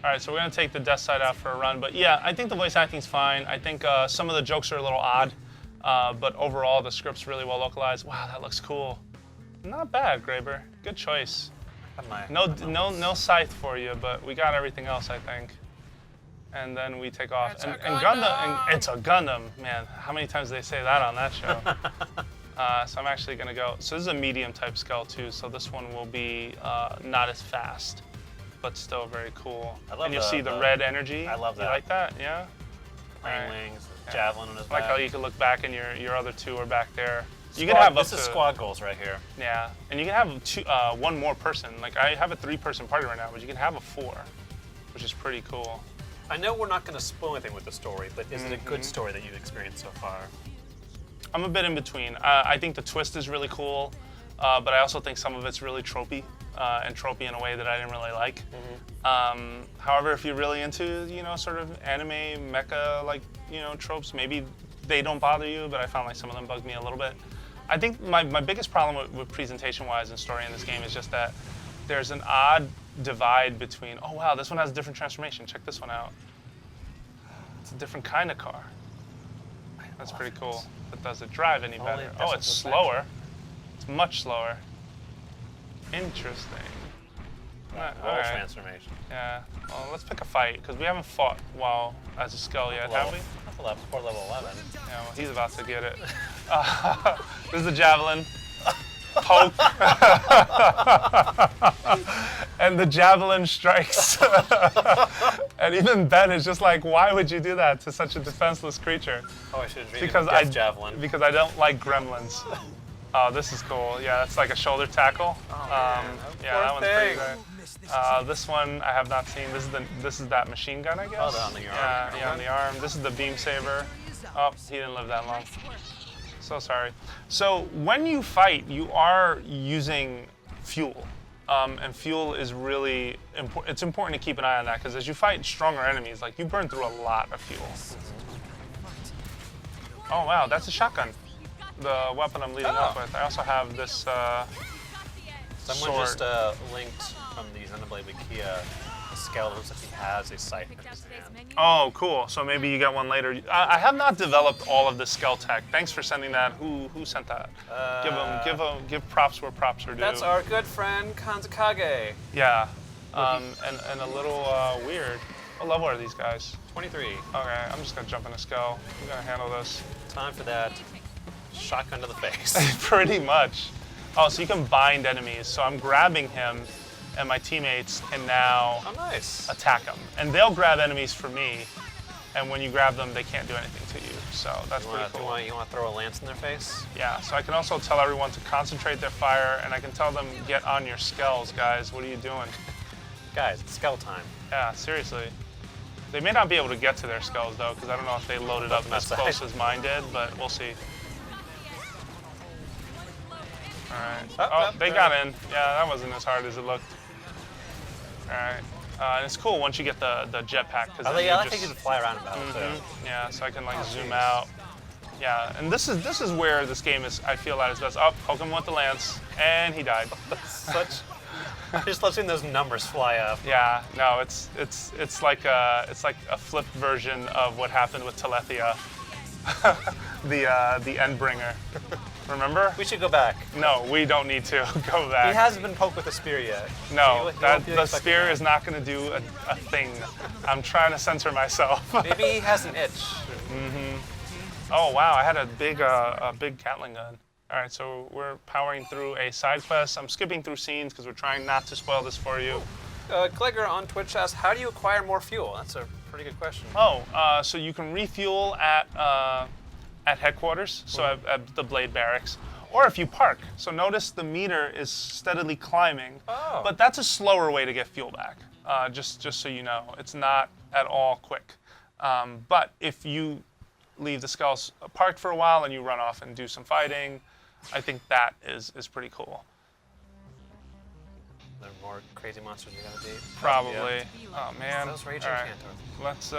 All right, so we're gonna take the death side out for a run, but yeah, I think the voice acting's fine. I think some of the jokes are a little odd, but overall the script's really well localized. Wow, that looks cool. Not bad, Graber. Good choice. No scythe for you, but we got everything else, I think. And then we take off. And Gundam, it's a Gundam, man. How many times do they say that on that show? So I'm actually gonna go. So this is a medium type Skell too. So this one will be not as fast, but still very cool. I love and you'll see the red energy. I love that. You like that? Yeah. Plain wings, javelin on his back. I like how you can look back and your other two are back there. You can have this is squad goals right here. Yeah, and you can have one more person. Like I have a 3-person party right now, but you can have a 4, which is pretty cool. I know we're not going to spoil anything with the story, but is it a good story that you've experienced so far? I'm a bit in between. I think the twist is really cool, but I also think some of it's really tropey, and tropey in a way that I didn't really like. However, if you're really into, sort of anime, mecha, like, tropes, maybe they don't bother you, but I found like some of them bugged me a little bit. I think my biggest problem with presentation-wise and story in this game is just that there's an odd divide between, oh wow, this one has a different transformation. Check this one out. It's a different kind of car. That's pretty cool. But does it drive any better? Oh, it's slower. It's much slower. Interesting. Roll transformation. Yeah. Well, let's pick a fight, because we haven't fought while as a Skell yet, have we? We're level 11. Yeah, well, he's about to get it. This is the javelin. Poke. And the javelin strikes. And even Ben is just like, why would you do that to such a defenseless creature? Oh, I should have javelin. Because I don't like gremlins. Oh, this is cool. Yeah, that's like a shoulder tackle. Oh, yeah, that one's pretty great. This one I have not seen. This is that machine gun, I guess. Oh, on the arm. Yeah, on the arm. This is the beam saber. Oh, he didn't live that long. So sorry. So when you fight, you are using fuel. And fuel is really important. It's important to keep an eye on that, because as you fight stronger enemies, like, you burn through a lot of fuel. Oh wow, that's a shotgun. The weapon I'm leading up with. I also have this Someone just linked from the Xenoblade Wikia a Skell that looks like he has a scythe in his hand. Oh, cool. So maybe you get one later. I have not developed all of the Skell tech. Thanks for sending that. Who sent that? Give props where props are due. That's our good friend Kanzakage. Yeah, and a little weird. What level are these guys? 23. Okay, I'm just gonna jump in a Skell. I'm gonna handle this. Time for that shotgun to the face. Pretty much. Oh, so you can bind enemies. So I'm grabbing him, and my teammates can now attack him. And they'll grab enemies for me, and when you grab them, they can't do anything to you. So that's pretty cool. You want to throw a lance in their face? Yeah, so I can also tell everyone to concentrate their fire, and I can tell them, get on your Skells, guys. What are you doing? Guys, it's Skell time. Yeah, seriously. They may not be able to get to their Skells, though, because I don't know if they loaded up as close as mine did, but we'll see. All right. They got in. Yeah, that wasn't as hard as it looked. All right. And it's cool once you get the jetpack. I like how you can fly around about too. Yeah, so I can like zoom out. Yeah, and this is where this game is. I feel at its best. Oh, poke him with the lance, and he died. I just love seeing those numbers fly up. Yeah, no, it's like a flipped version of what happened with Telethia, the Endbringer. Remember? We should go back. No, we don't need to go back. He hasn't been poked with a spear yet. No, the spear is not going to do a thing. I'm trying to censor myself. Maybe he has an itch. Oh wow, I had a big Gatling gun. All right, so we're powering through a side quest. I'm skipping through scenes because we're trying not to spoil this for you. Clegger on Twitch asks, how do you acquire more fuel? That's a pretty good question. Oh, so you can refuel at headquarters, so at the Blade Barracks, or if you park. So notice the meter is steadily climbing, but that's a slower way to get fuel back, just so you know. It's not at all quick. But if you leave the Skells parked for a while and you run off and do some fighting, I think that is pretty cool. There are more crazy monsters you gotta beat. Probably. Yeah. Oh man. Those raging Cantor. Let's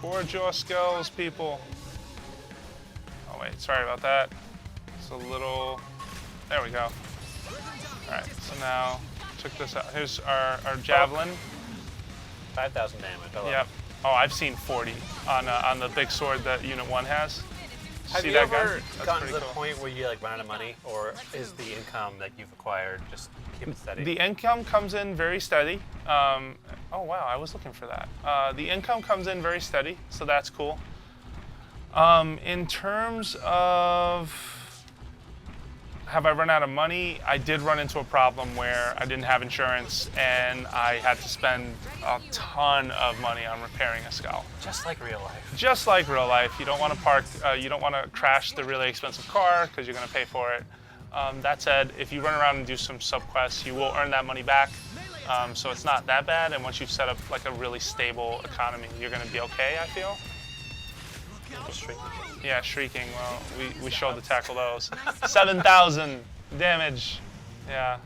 board your Skells, people. Oh wait, sorry about that. It's a little. There we go. All right, so now check this out. Here's our javelin. 5,000 damage. I love Yep. it. Oh, I've seen 40 on the big sword that Unit 1 has. Have See you that ever gun? That's gotten to pretty the cool. point where you like run out of money, or is the income that you've acquired just keep it steady? The income comes in very steady. Oh wow, I was looking for that. The income comes in very steady, so that's cool. In terms of have I run out of money, I did run into a problem where I didn't have insurance and I had to spend a ton of money on repairing a Skell. Just like real life. Just like real life, you don't want to park, you don't want to crash the really expensive car because you're going to pay for it. That said, if you run around and do some subquests, you will earn that money back. So it's not that bad, and once you've set up like a really stable economy, you're going to be okay, I feel. Yeah, shrieking. Well, we showed to tackle those. 7,000 damage. Yeah.